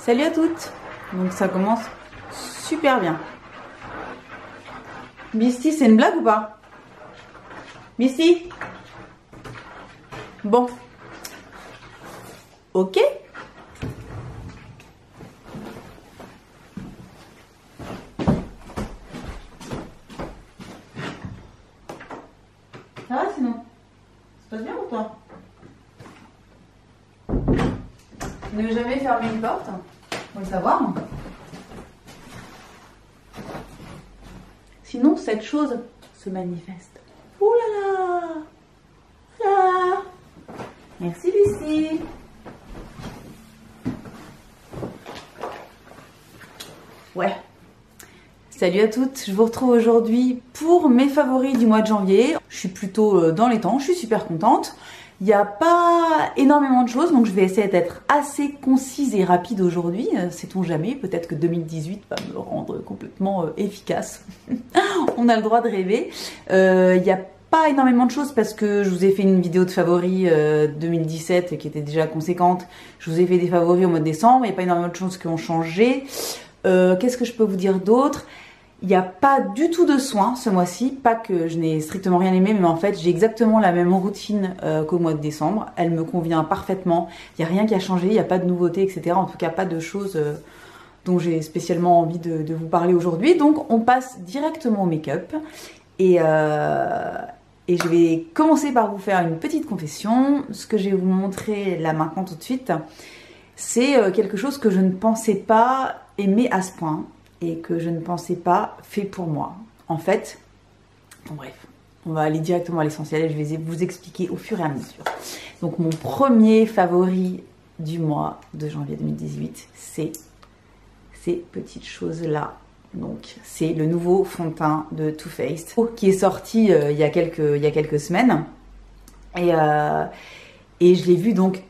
Salut à toutes. Donc ça commence super bien. Misty, c'est une blague ou pas? Misty? Bon. Ok. Ça va sinon? Ça se passe bien ou toi? Ne jamais fermer une porte, faut le savoir. Sinon, cette chose se manifeste. Ouh là là! Là! Merci Lucie. Ouais. Salut à toutes, je vous retrouve aujourd'hui pour mes favoris du mois de janvier. Je suis plutôt dans les temps, je suis super contente. Il n'y a pas énormément de choses, donc je vais essayer d'être assez concise et rapide aujourd'hui. Sait-on jamais, peut-être que 2018 va me rendre complètement efficace. On a le droit de rêver. Il n'y a pas énormément de choses parce que je vous ai fait une vidéo de favoris 2017 qui était déjà conséquente. Je vous ai fait des favoris au mois de décembre, il n'y a pas énormément de choses qui ont changé. Qu'est-ce que je peux vous dire d'autre? Il n'y a pas du tout de soins ce mois-ci, pas que je n'ai strictement rien aimé, mais en fait j'ai exactement la même routine qu'au mois de décembre. Elle me convient parfaitement, il n'y a rien qui a changé, il n'y a pas de nouveautés, etc. En tout cas pas de choses dont j'ai spécialement envie de vous parler aujourd'hui. Donc on passe directement au make-up et je vais commencer par vous faire une petite confession. Ce que je vais vous montrer là maintenant tout de suite, c'est quelque chose que je ne pensais pas aimer à ce point. Et que je ne pensais pas fait pour moi. En fait, bon bref, on va aller directement à l'essentiel et je vais vous expliquer au fur et à mesure. Donc mon premier favori du mois de janvier 2018, c'est ces petites choses-là. Donc c'est le nouveau fond de teint de Too Faced qui est sorti il y a quelques semaines. Et je l'ai vu donc...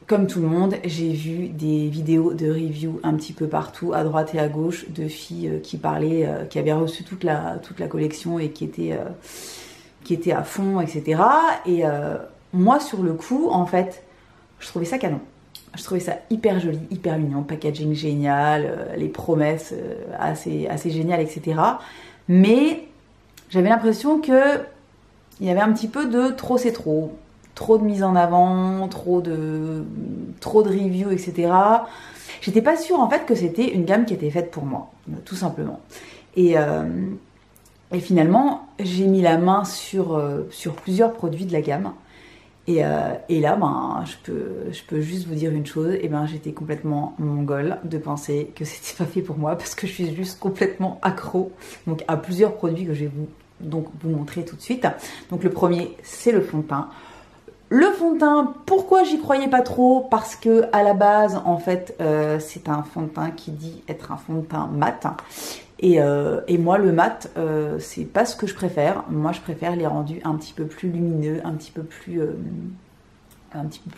Comme tout le monde, j'ai vu des vidéos de review un petit peu partout, à droite et à gauche, de filles qui parlaient, qui avaient reçu toute la collection et qui étaient à fond, etc. Et moi, sur le coup, en fait, je trouvais ça canon. Je trouvais ça hyper joli, hyper mignon, packaging génial, les promesses assez géniales, etc. Mais j'avais l'impression que il y avait un petit peu de trop c'est trop. Trop de mise en avant, trop de reviews, etc. J'étais pas sûre en fait que c'était une gamme qui était faite pour moi, tout simplement. Et finalement, j'ai mis la main sur plusieurs produits de la gamme. Et là, ben, je peux juste vous dire une chose, et ben, j'étais complètement mongole de penser que c'était pas fait pour moi parce que je suis juste complètement accro donc, à plusieurs produits que je vais vous montrer tout de suite. Donc le premier, c'est le fond de teint. Le fond de teint, pourquoi j'y croyais pas trop? Parce que à la base, en fait, c'est un fond de teint qui dit être un fond de teint mat. Et moi, le mat, c'est pas ce que je préfère. Moi, je préfère les rendus un petit peu plus lumineux, un petit peu plus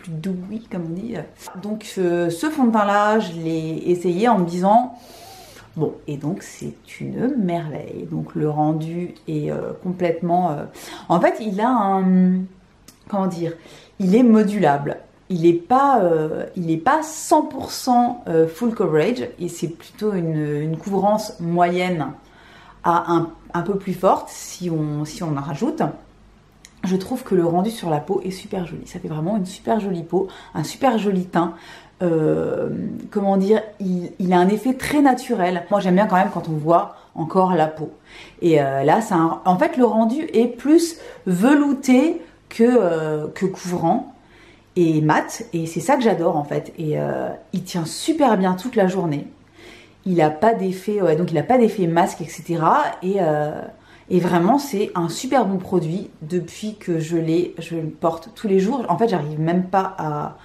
doux, comme on dit. Donc, ce fond de teint-là, je l'ai essayé en me disant... Bon, et donc c'est une merveille. Donc, le rendu est complètement... En fait, il a un... Comment dire, il est modulable. Il n'est pas 100% full coverage et c'est plutôt une couvrance moyenne à un peu plus forte si on en rajoute. Je trouve que le rendu sur la peau est super joli. Ça fait vraiment une super jolie peau, un super joli teint. Comment dire, il a un effet très naturel. Moi j'aime bien quand même quand on voit encore la peau. Et là, en fait, le rendu est plus velouté que couvrant et mat, et c'est ça que j'adore en fait. Et il tient super bien toute la journée. Il n'a pas d'effet, donc il n'a pas d'effet masque, etc. Et vraiment c'est un super bon produit depuis que je le porte tous les jours. En fait, j'arrive même pas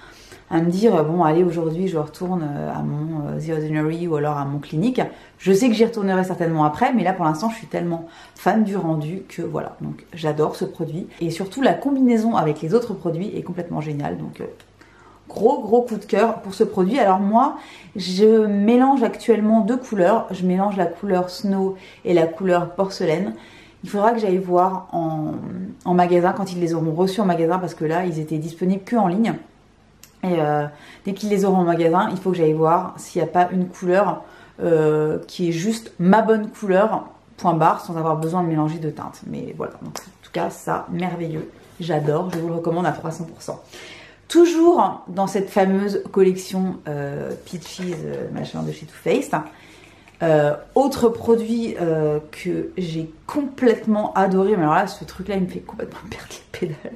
à me dire bon allez aujourd'hui je retourne à mon The Ordinary ou alors à mon Clinique. Je sais que j'y retournerai certainement après, mais là pour l'instant je suis tellement fan du rendu que voilà, donc j'adore ce produit. Et surtout la combinaison avec les autres produits est complètement géniale, donc gros coup de cœur pour ce produit. Alors moi je mélange actuellement deux couleurs, je mélange la couleur Snow et la couleur Porcelaine. Il faudra que j'aille voir en magasin quand ils les auront reçus en magasin parce que là ils étaient disponibles que en ligne. Et dès qu'ils les auront en magasin, il faut que j'aille voir s'il n'y a pas une couleur qui est juste ma bonne couleur, point barre, sans avoir besoin de mélanger de teintes. Mais voilà, donc, en tout cas, ça, merveilleux. J'adore, je vous le recommande à 300%. Toujours dans cette fameuse collection Peaches, machin de chez Too Faced. Autre produit que j'ai complètement adoré, mais alors là, ce truc-là, il me fait complètement perdre les pédales.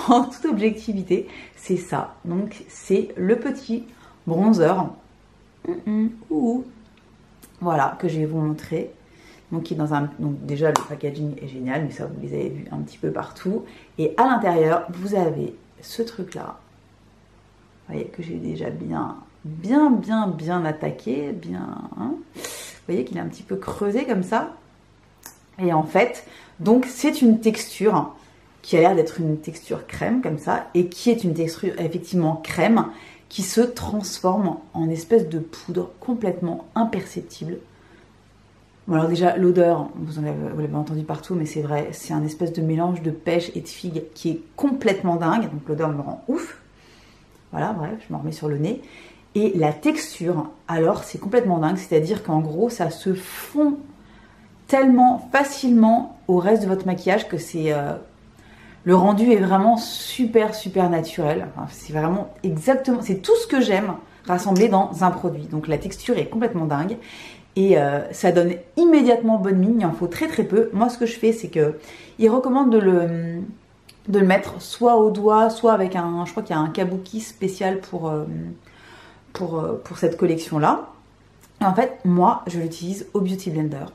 En toute objectivité, c'est ça. Donc, c'est le petit bronzer. Voilà, que je vais vous montrer. Donc, qui est dans un. Donc, déjà, le packaging est génial, mais ça, vous les avez vus un petit peu partout. Et à l'intérieur, vous avez ce truc-là. Vous voyez que j'ai déjà bien attaqué. Bien. Hein, vous voyez qu'il est un petit peu creusé comme ça. Et en fait, donc, c'est une texture qui a l'air d'être une texture crème comme ça, et qui est une texture effectivement crème, qui se transforme en espèce de poudre complètement imperceptible. Bon, alors déjà, l'odeur, vous l'avez entendu partout, mais c'est vrai, c'est un espèce de mélange de pêche et de figue qui est complètement dingue, donc l'odeur me rend ouf. Voilà, bref, je m'en remets sur le nez. Et la texture, alors, c'est complètement dingue, c'est-à-dire qu'en gros, ça se fond tellement facilement au reste de votre maquillage que c'est... le rendu est vraiment super naturel. Enfin, c'est vraiment exactement, c'est tout ce que j'aime rassemblé dans un produit. Donc la texture est complètement dingue et ça donne immédiatement bonne mine. Il en faut très peu. Moi, ce que je fais, c'est que il recommande de le mettre soit au doigt, soit avec un, je crois qu'il y a un kabuki spécial pour cette collection là. Et en fait, moi, je l'utilise au Beauty Blender,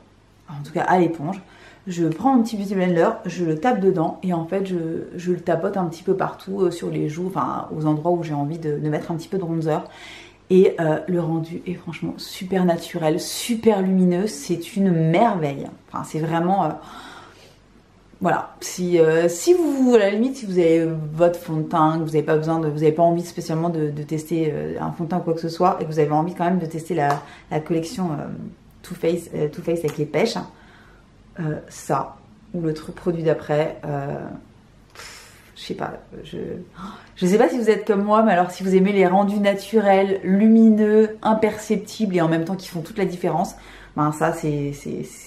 en tout cas à l'éponge. Je prends mon petit Beauty Blender, je le tape dedans et en fait je le tapote un petit peu partout sur les joues, enfin aux endroits où j'ai envie de mettre un petit peu de bronzer. Et le rendu est franchement super naturel, super lumineux, c'est une merveille. Enfin c'est vraiment... voilà, si vous, à la limite, si vous avez votre fond de teint, que vous n'avez pas besoin de, vous n'avez pas envie spécialement de tester un fond de teint ou quoi que ce soit, et que vous avez envie quand même de tester la collection Too Faced avec les pêches, ça, ou le truc produit d'après, je sais pas, je sais pas si vous êtes comme moi, mais alors si vous aimez les rendus naturels, lumineux, imperceptibles et en même temps qui font toute la différence, ben ça c'est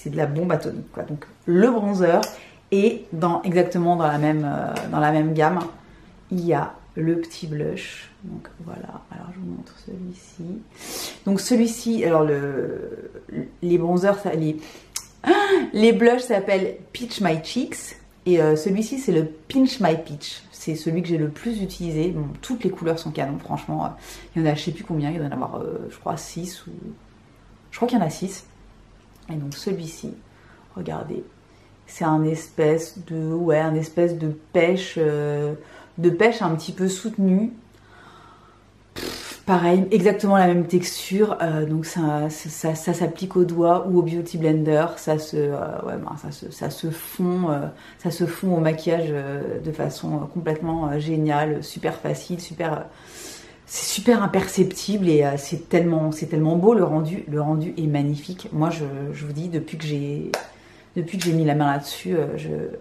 de la bombe atomique quoi. Donc le bronzer, et exactement dans la même gamme, il y a le petit blush. Donc voilà, alors je vous montre celui-ci. Donc celui-ci, alors les bronzers, les blushs s'appellent Peach My Cheeks et celui-ci c'est le Pinch My Peach. C'est celui que j'ai le plus utilisé. Bon, toutes les couleurs sont canon, franchement. Il y en a je sais plus combien, il doit y en avoir je crois 6 ou... Je crois qu'il y en a 6. Et donc celui-ci, regardez, c'est un espèce de pêche un petit peu soutenue. Pareil, exactement la même texture, donc ça s'applique au doigt ou au Beauty Blender, ça se fond au maquillage de façon complètement géniale, super facile, c'est super imperceptible et c'est tellement beau, le rendu est magnifique. Moi je vous dis, depuis que j'ai mis la main là-dessus,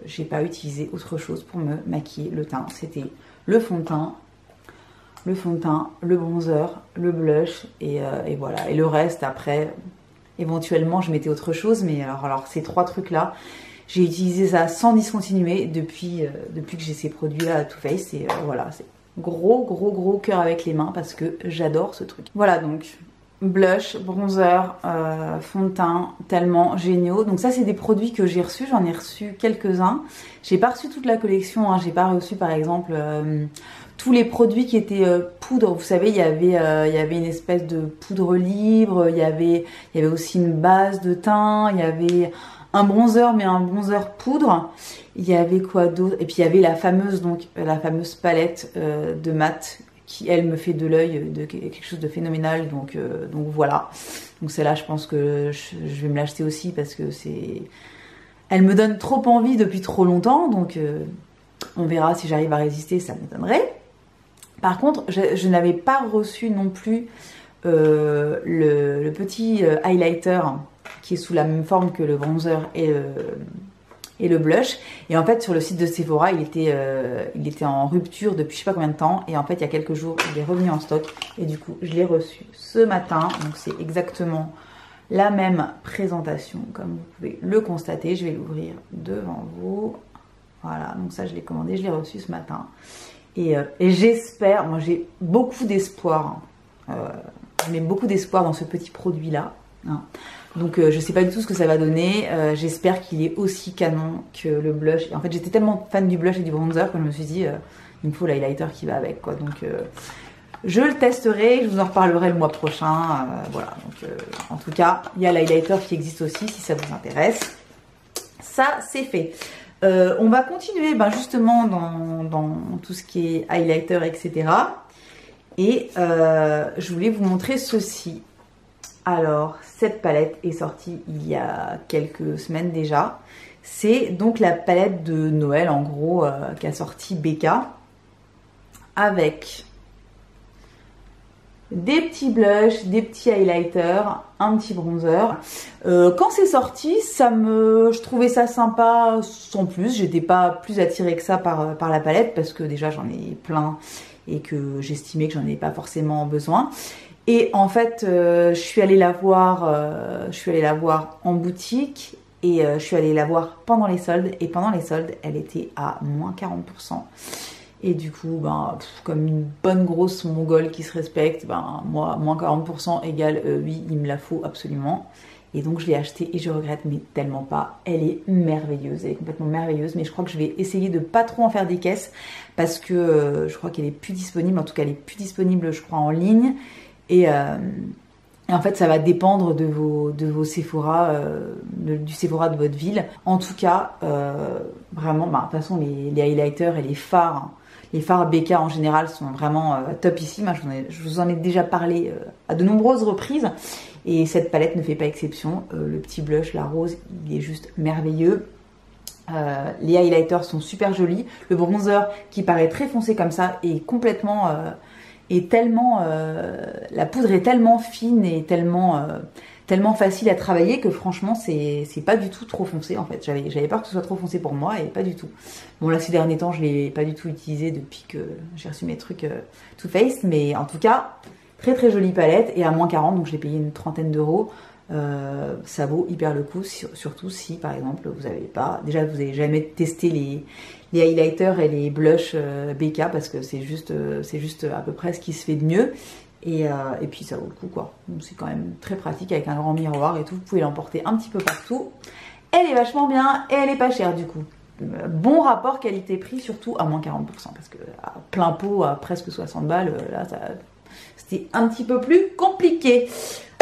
j'ai pas utilisé autre chose pour me maquiller le teint. C'était le fond de teint, le bronzer, le blush et voilà. Et le reste, après, éventuellement, je mettais autre chose. Mais alors ces trois trucs-là, j'ai utilisé ça sans discontinuer depuis que j'ai ces produits-là à Too Faced. Et voilà, c'est gros cœur avec les mains parce que j'adore ce truc. Voilà, donc blush, bronzer, fond de teint, tellement géniaux. Donc ça, c'est des produits que j'ai reçus. J'en ai reçu quelques-uns. J'ai pas reçu toute la collection. Hein. J'ai pas reçu, par exemple... tous les produits qui étaient poudre, vous savez, il y avait une espèce de poudre libre, il y avait aussi une base de teint, il y avait un bronzer, mais un bronzer poudre. Il y avait quoi d'autre? Et puis il y avait la fameuse palette de mat qui, elle, me fait de l'œil de quelque chose de phénoménal. Donc voilà. Donc celle-là, je pense que je vais me l'acheter aussi parce que elle me donne trop envie depuis trop longtemps. Donc on verra si j'arrive à résister, ça m'étonnerait. Par contre, je n'avais pas reçu non plus le petit highlighter qui est sous la même forme que le bronzer et et le blush. Et en fait sur le site de Sephora il était en rupture depuis je sais pas combien de temps, et en fait il y a quelques jours il est revenu en stock et du coup je l'ai reçu ce matin. Donc c'est exactement la même présentation comme vous pouvez le constater. Je vais l'ouvrir devant vous. Voilà, donc ça je l'ai commandé, je l'ai reçu ce matin et j'espère, moi j'ai beaucoup d'espoir, je mets beaucoup d'espoir dans ce petit produit là, hein. Donc je sais pas du tout ce que ça va donner, j'espère qu'il est aussi canon que le blush. Et en fait j'étais tellement fan du blush et du bronzer que je me suis dit il me faut l'highlighter qui va avec quoi. Donc je le testerai, je vous en reparlerai le mois prochain, voilà. Donc en tout cas il y a l'highlighter qui existe aussi si ça vous intéresse. Ça c'est fait. On va continuer justement dans tout ce qui est highlighter etc. Et je voulais vous montrer ceci. Alors, cette palette est sortie il y a quelques semaines déjà. C'est donc la palette de Noël, en gros, qu'a sorti Becca. Avec des petits blushs, des petits highlighters, un petit bronzer. Quand c'est sorti, je trouvais ça sympa sans plus. J'étais pas plus attirée que ça par la palette parce que déjà j'en ai plein et que j'estimais que j'en ai pas forcément besoin. Et en fait, je suis allée la voir en boutique et je suis allée la voir pendant les soldes. Et pendant les soldes, elle était à moins 40%. Et du coup, comme une bonne grosse mongole qui se respecte, moi, moins 40% égale oui, il me la faut absolument. Et donc je l'ai achetée et je regrette, mais tellement pas. Elle est merveilleuse, elle est complètement merveilleuse. Mais je crois que je vais essayer de pas trop en faire des caisses parce que je crois qu'elle est plus disponible. En tout cas, elle est plus disponible, je crois, en ligne. Et en fait, ça va dépendre de vos Sephora, du Sephora de votre ville. En tout cas, vraiment, de toute façon, les highlighters et les fards Becca en général sont vraiment topissimes. Je vous en ai déjà parlé à de nombreuses reprises. Et cette palette ne fait pas exception. Le petit blush, la rose, il est juste merveilleux. Les highlighters sont super jolis. Le bronzer, qui paraît très foncé comme ça, est complètement... la poudre est tellement fine et tellement facile à travailler que franchement c'est pas du tout trop foncé en fait. J'avais peur que ce soit trop foncé pour moi et pas du tout. Bon là ces derniers temps je l'ai pas du tout utilisé depuis que j'ai reçu mes trucs Too Faced, mais en tout cas très très jolie palette et à moins 40, donc je l'ai payé une trentaine d'euros. Ça vaut hyper le coup, surtout si par exemple vous avez jamais testé les highlighters et les blushs Becca parce que c'est juste à peu près ce qui se fait de mieux et puis ça vaut le coup quoi. C'est quand même très pratique avec un grand miroir et tout, vous pouvez l'emporter un petit peu partout. Elle est vachement bien et elle est pas chère du coup. Bon rapport qualité-prix, surtout à moins 40% parce que à plein pot à presque 60 balles, là c'était un petit peu plus compliqué.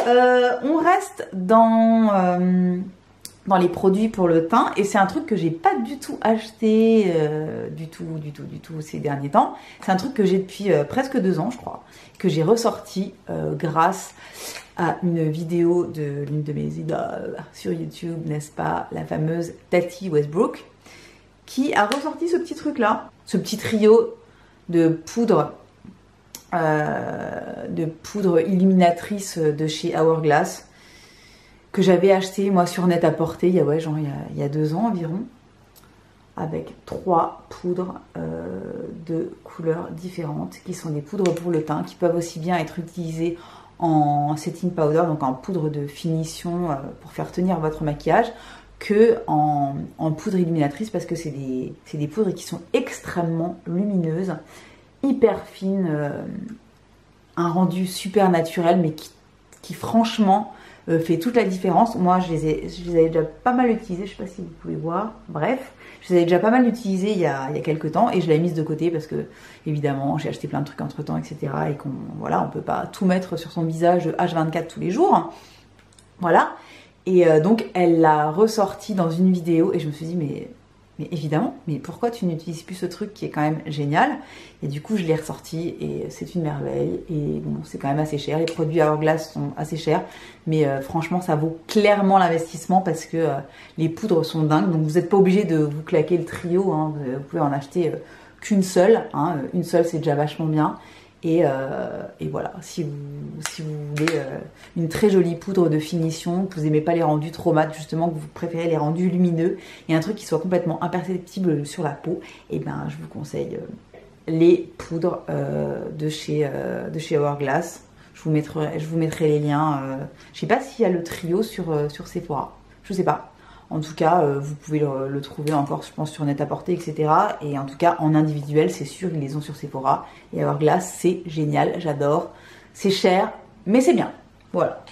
On reste dans les produits pour le teint et c'est un truc que j'ai pas du tout acheté du tout ces derniers temps. C'est un truc que j'ai depuis presque 2 ans je crois, que j'ai ressorti grâce à une vidéo de l'une de mes idoles sur YouTube, n'est-ce pas, la fameuse Tati Westbrook, qui a ressorti ce petit truc là, ce petit trio de poudre illuminatrice de chez Hourglass que j'avais acheté moi sur Net-à-Porter il y a 2 ans environ, avec 3 poudres de couleurs différentes qui sont des poudres pour le teint qui peuvent aussi bien être utilisées en setting powder, donc en poudre de finition pour faire tenir votre maquillage, que en poudre illuminatrice parce que c'est des poudres qui sont extrêmement lumineuses, hyper fines, un rendu super naturel mais qui franchement fait toute la différence. Moi je les avais déjà pas mal utilisés, je sais pas si vous pouvez voir, bref, je les avais déjà pas mal utilisés il y a quelques temps et je l'avais mise de côté parce que évidemment j'ai acheté plein de trucs entre temps etc. et on peut pas tout mettre sur son visage H24 tous les jours, voilà. Et donc elle l'a ressorti dans une vidéo et je me suis dit mais évidemment, mais pourquoi tu n'utilises plus ce truc qui est quand même génial? Et du coup je l'ai ressorti et c'est une merveille. Et bon, c'est quand même assez cher, les produits Hourglass sont assez chers, mais franchement ça vaut clairement l'investissement parce que les poudres sont dingues. Donc vous n'êtes pas obligé de vous claquer le trio, hein. Vous pouvez en acheter qu'une seule, hein. Une seule c'est déjà vachement bien. Et voilà, si vous voulez une très jolie poudre de finition, que vous n'aimez pas les rendus trop mat, justement, que vous préférez les rendus lumineux, et un truc qui soit complètement imperceptible sur la peau, et ben je vous conseille les poudres de chez Hourglass. Je vous mettrai les liens. Je sais pas s'il y a le trio sur Sephora, je sais pas. En tout cas, vous pouvez le trouver encore, je pense, sur Net-à-Porter, etc. Et en tout cas, en individuel, c'est sûr, ils les ont sur Sephora. Et Hourglass, c'est génial, j'adore. C'est cher, mais c'est bien. Voilà.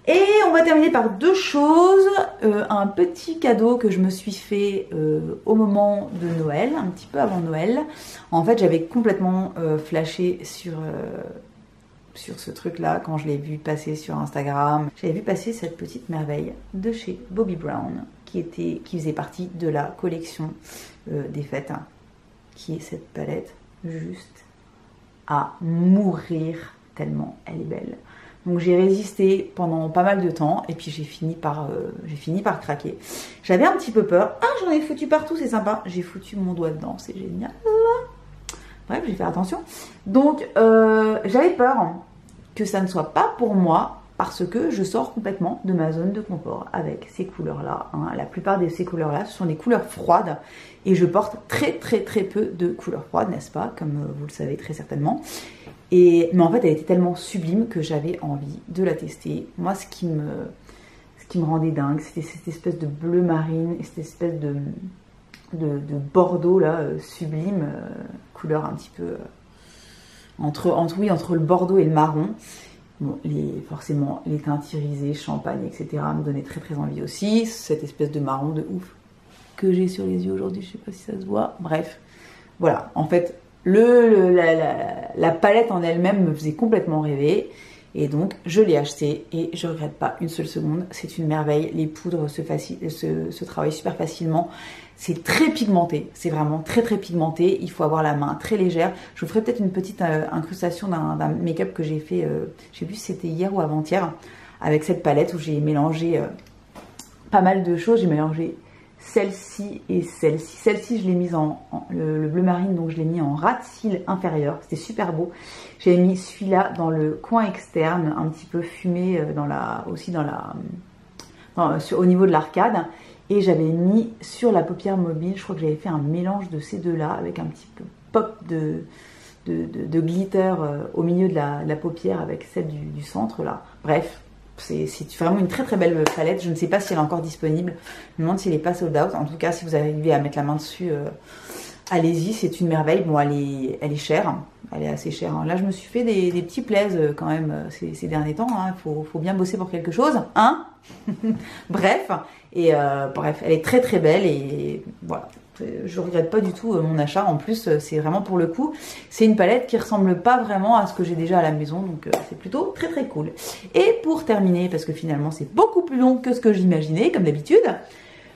Et on va terminer par deux choses. Un petit cadeau que je me suis fait au moment de Noël, un petit peu avant Noël. En fait, j'avais complètement flashé sur ce truc là quand je l'ai vu passer sur Instagram. J'avais vu passer cette petite merveille de chez Bobbi Brown qui faisait partie de la collection des fêtes, hein, qui est cette palette juste à mourir tellement elle est belle. Donc j'ai résisté pendant pas mal de temps et puis j'ai fini par craquer. J'avais un petit peu peur. Ah, j'en ai foutu partout, c'est sympa. J'ai foutu mon doigt dedans, c'est génial. Bref, j'ai fait attention. Donc j'avais peur que ça ne soit pas pour moi parce que je sors complètement de ma zone de confort avec ces couleurs-là. Hein. La plupart de ces couleurs-là, ce sont des couleurs froides et je porte très peu de couleurs froides, n'est-ce pas? Comme vous le savez très certainement. Mais en fait, elle était tellement sublime que j'avais envie de la tester. Moi, ce qui me rendait dingue, c'était cette espèce de bleu marine et cette espèce de bordeaux là, sublime, couleur un petit peu entre le bordeaux et le marron. Bon, forcément les teintes irisées, champagne, etc. me donnaient très envie aussi. Cette espèce de marron de ouf que j'ai sur les yeux aujourd'hui, je sais pas si ça se voit. Bref, voilà. En fait, la palette en elle-même me faisait complètement rêver. Et donc, je l'ai acheté et je regrette pas une seule seconde. C'est une merveille. Les poudres se travaillent super facilement. C'est très pigmenté. C'est vraiment très pigmenté. Il faut avoir la main très légère. Je vous ferai peut-être une petite incrustation d'un make-up que j'ai fait, je sais plus si c'était hier ou avant-hier, avec cette palette où j'ai mélangé pas mal de choses. J'ai mélangé celle-ci et celle-ci. Celle-ci, je l'ai mise le bleu marine, donc je l'ai mis en ras de cils inférieur. C'était super beau. J'ai mis celui-là dans le coin externe, un petit peu fumé au niveau de l'arcade. Et j'avais mis sur la paupière mobile, je crois que j'avais fait un mélange de ces deux-là avec un petit peu pop de glitter au milieu de la paupière avec celle du centre là. Bref. C'est vraiment une très belle palette. Je ne sais pas si elle est encore disponible. Je me demande si elle n'est pas sold out. En tout cas, si vous arrivez à mettre la main dessus, allez-y, c'est une merveille. Bon, elle est chère. Elle est assez chère. Là, je me suis fait des petits plaises quand même ces derniers temps. Hein. Faut bien bosser pour quelque chose. Hein. Bref. Et bref, elle est très belle. Et voilà. Je regrette pas du tout mon achat. En plus, c'est vraiment pour le coup, c'est une palette qui ressemble pas vraiment à ce que j'ai déjà à la maison, donc c'est plutôt très cool. Et pour terminer, parce que finalement c'est beaucoup plus long que ce que j'imaginais, comme d'habitude,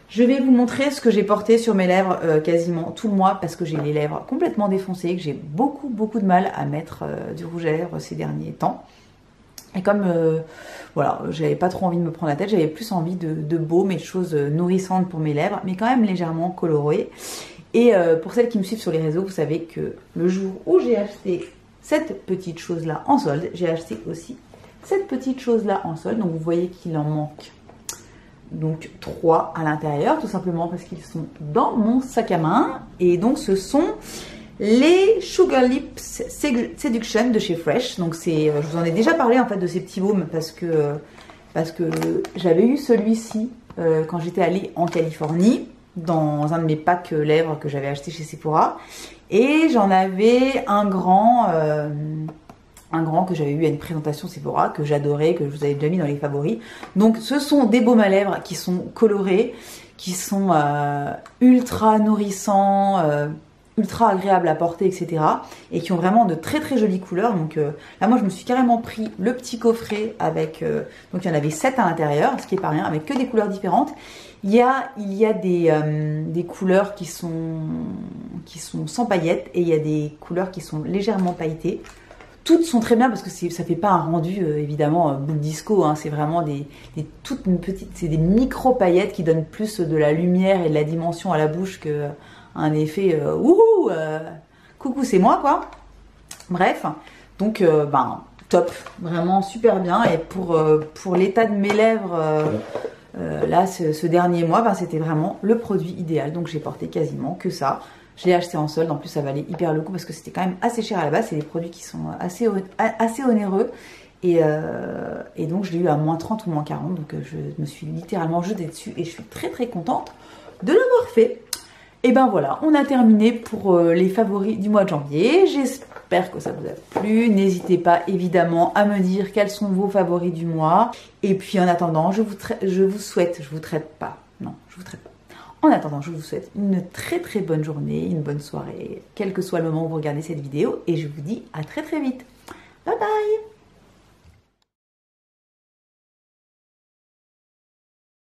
je vais vous montrer ce que j'ai porté sur mes lèvres quasiment tout le mois, parce que j'ai les lèvres complètement défoncées, que j'ai beaucoup de mal à mettre du rouge à lèvres ces derniers temps. Et comme voilà, j'avais pas trop envie de me prendre la tête, j'avais plus envie de baume et de choses nourrissantes pour mes lèvres, mais quand même légèrement colorées. Et pour celles qui me suivent sur les réseaux, vous savez que le jour où j'ai acheté cette petite chose-là en solde, j'ai acheté aussi cette petite chose-là en solde. Donc vous voyez qu'il en manque donc 3 à l'intérieur, tout simplement parce qu'ils sont dans mon sac à main. Et donc ce sont les Sugar Lips Seduction de chez Fresh. Donc je vous en ai déjà parlé en fait de ces petits baumes parce que j'avais eu celui-ci quand j'étais allée en Californie dans un de mes packs lèvres que j'avais acheté chez Sephora, et j'en avais un grand que j'avais eu à une présentation Sephora que j'adorais, que je vous avais déjà mis dans les favoris. Donc ce sont des baumes à lèvres qui sont colorés, qui sont ultra nourrissants, ultra agréable à porter, etc. et qui ont vraiment de très jolies couleurs. Donc là, moi, je me suis carrément pris le petit coffret avec... donc, il y en avait 7 à l'intérieur, ce qui est pas rien, avec que des couleurs différentes. Il y a des couleurs qui sont sans paillettes et il y a des couleurs qui sont légèrement pailletées. Toutes sont très bien parce que ça fait pas un rendu évidemment boule disco, hein. C'est vraiment toutes petites, c'est des micro paillettes qui donnent plus de la lumière et de la dimension à la bouche que un effet coucou c'est moi quoi. Bref, donc ben top, vraiment super bien. Et pour l'état de mes lèvres là ce dernier mois, ben, c'était vraiment le produit idéal. Donc j'ai porté quasiment que ça. Je l'ai acheté en solde, en plus ça valait hyper le coup parce que c'était quand même assez cher à la base. C'est des produits qui sont assez onéreux. Et donc je l'ai eu à moins 30 ou moins 40, donc je me suis littéralement jetée dessus et je suis très très contente de l'avoir fait. Et ben voilà, on a terminé pour les favoris du mois de janvier. J'espère que ça vous a plu. N'hésitez pas évidemment à me dire quels sont vos favoris du mois. Et puis en attendant, je vous souhaite pas. En attendant, je vous souhaite une très très bonne journée, une bonne soirée, quel que soit le moment où vous regardez cette vidéo. Et je vous dis à très très vite. Bye bye!